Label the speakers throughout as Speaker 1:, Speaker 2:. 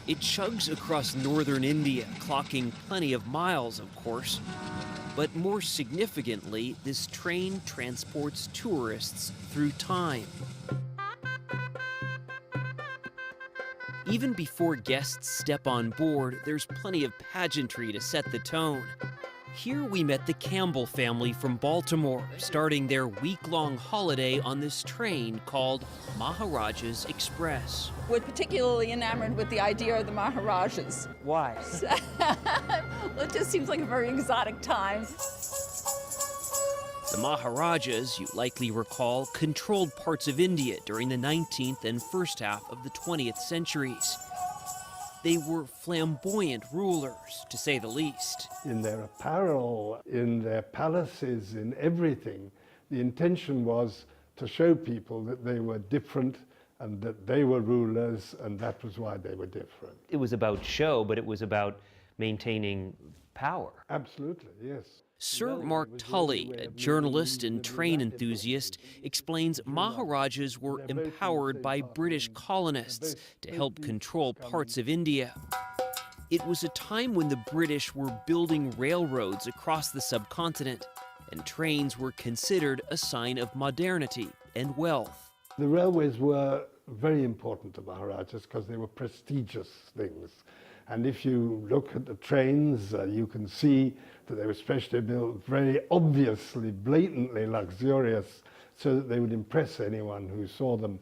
Speaker 1: It chugs across northern India, clocking plenty of miles, of course. But more significantly, this train transports tourists through time. Even before guests step on board, there's plenty of pageantry to set the tone. Here we met the Campbell family from Baltimore, starting their week-long holiday on this train called Maharajas Express.
Speaker 2: We're particularly enamored with the idea of the Maharajas.
Speaker 1: Why?
Speaker 2: Well, it just seems like a very exotic time.
Speaker 1: The Maharajas, you likely recall, controlled parts of India during the 19th and first half of the 20th centuries. They were flamboyant rulers, to say the least.
Speaker 3: In their apparel, in their palaces, in everything, the intention was to show people that they were different and that they were rulers, and that was why they were different.
Speaker 1: It was about show, but it was about maintaining power.
Speaker 3: Absolutely, yes.
Speaker 1: Sir Mark Tully, a journalist and train enthusiast, explains Maharajas were empowered by British colonists to help control parts of India. It was a time when the British were building railroads across the subcontinent, and trains were considered a sign of modernity and wealth.
Speaker 3: The railways were very important to Maharajas because they were prestigious things. And if you look at the trains, you can see that they were specially built, very obviously, blatantly luxurious, so that they would impress anyone who saw them.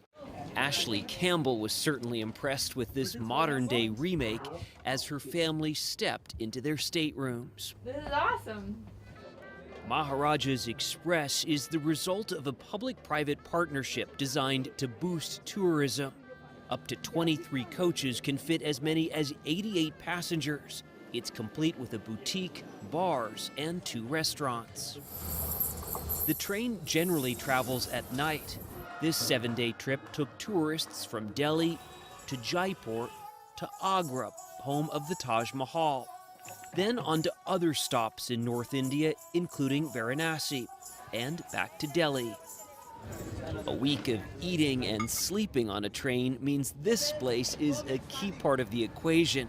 Speaker 1: Ashley Campbell was certainly impressed with this modern-day remake as her family stepped into their staterooms.
Speaker 4: This is awesome.
Speaker 1: Maharajas Express is the result of a public-private partnership designed to boost tourism. Up to 23 coaches can fit as many as 88 passengers. It's complete with a boutique, bars, and 2 restaurants. The train generally travels at night. This 7-day trip took tourists from Delhi to Jaipur to Agra, home of the Taj Mahal. Then on to other stops in North India, including Varanasi, and back to Delhi. A week of eating and sleeping on a train means this place is a key part of the equation.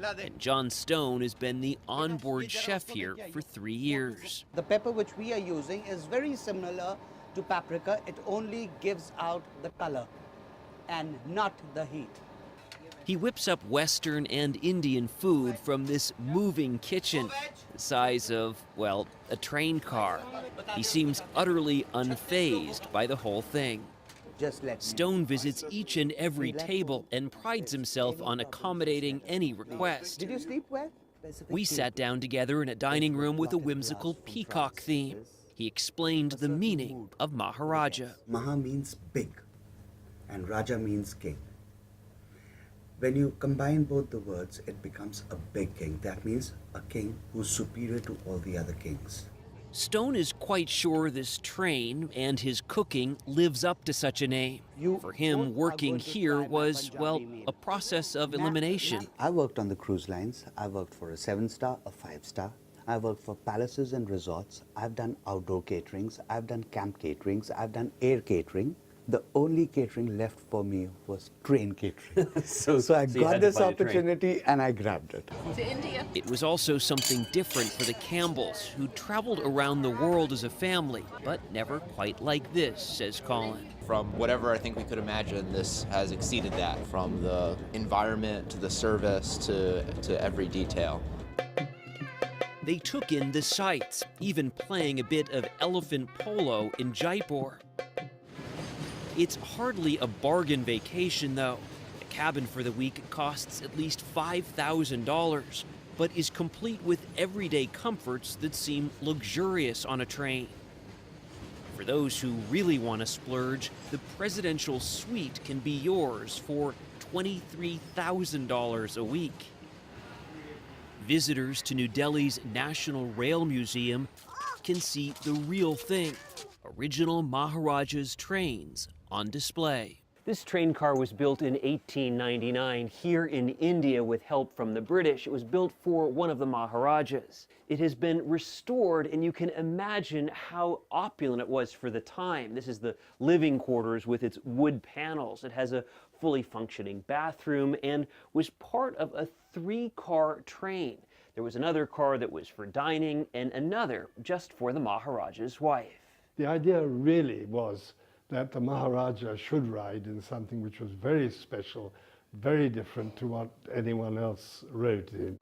Speaker 1: And John Stone has been the onboard chef here for 3 years.
Speaker 5: The pepper which we are using is very similar to paprika. It only gives out the color and not the heat.
Speaker 1: He whips up Western and Indian food from this moving kitchen, the size of, well, a train car. He seems utterly unfazed by the whole thing. Stone visits each and every table and prides himself on accommodating any request.
Speaker 5: Did you sleep well?
Speaker 1: We sat down together in a dining room with a whimsical peacock theme. He explained the meaning of Maharaja.
Speaker 5: Maha means big and Raja means king. When you combine both the words, it becomes a big king. That means a king who's superior to all the other kings.
Speaker 1: Stone is quite sure this train and his cooking lives up to such a name. For him, working here was, well, a process of elimination.
Speaker 5: I worked on the cruise lines. I worked for a 7-star, a 5-star. I worked for palaces and resorts. I've done outdoor caterings. I've done camp caterings. I've done air catering. The only catering left for me was train catering. so I got this opportunity and I grabbed it.
Speaker 2: To India.
Speaker 1: It was also something different for the Campbells, who traveled around the world as a family, but never quite like this, says Colin.
Speaker 6: From whatever I think we could imagine, this has exceeded that, from the environment to the service to every detail.
Speaker 1: They took in the sights, even playing a bit of elephant polo in Jaipur. It's hardly a bargain vacation, though. A cabin for the week costs at least $5,000, but is complete with everyday comforts that seem luxurious on a train. For those who really want to splurge, the presidential suite can be yours for $23,000 a week. Visitors to New Delhi's National Rail Museum can see the real thing, original Maharajas trains on display. This train car was built in 1899 here in India with help from the British. It was built for one of the Maharajas. It has been restored, and you can imagine how opulent it was for the time. This is the living quarters with its wood panels. It has a fully functioning bathroom and was part of a 3-car train. There was another car that was for dining and another just for the Maharaja's wife.
Speaker 3: The idea really was that the Maharaja should ride in something which was very special, very different to what anyone else rode in.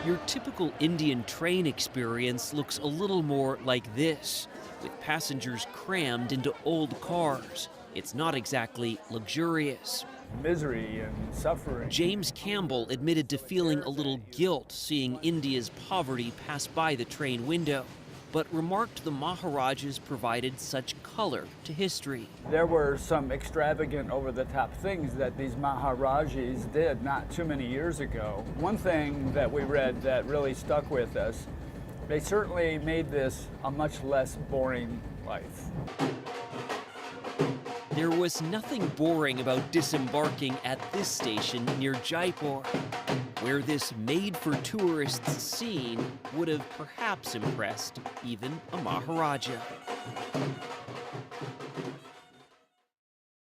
Speaker 1: Your typical Indian train experience looks a little more like this, with passengers crammed into old cars. It's not exactly luxurious.
Speaker 4: Misery and suffering.
Speaker 1: James Campbell admitted to feeling a little guilt seeing India's poverty pass by the train window, but remarked the Maharajas provided such color to history.
Speaker 4: There were some extravagant, over-the-top things that these Maharajas did not too many years ago. One thing that we read that really stuck with us, they certainly made this a much less boring life.
Speaker 1: There was nothing boring about disembarking at this station near Jaipur, where this made-for-tourists scene would have perhaps impressed even a Maharaja.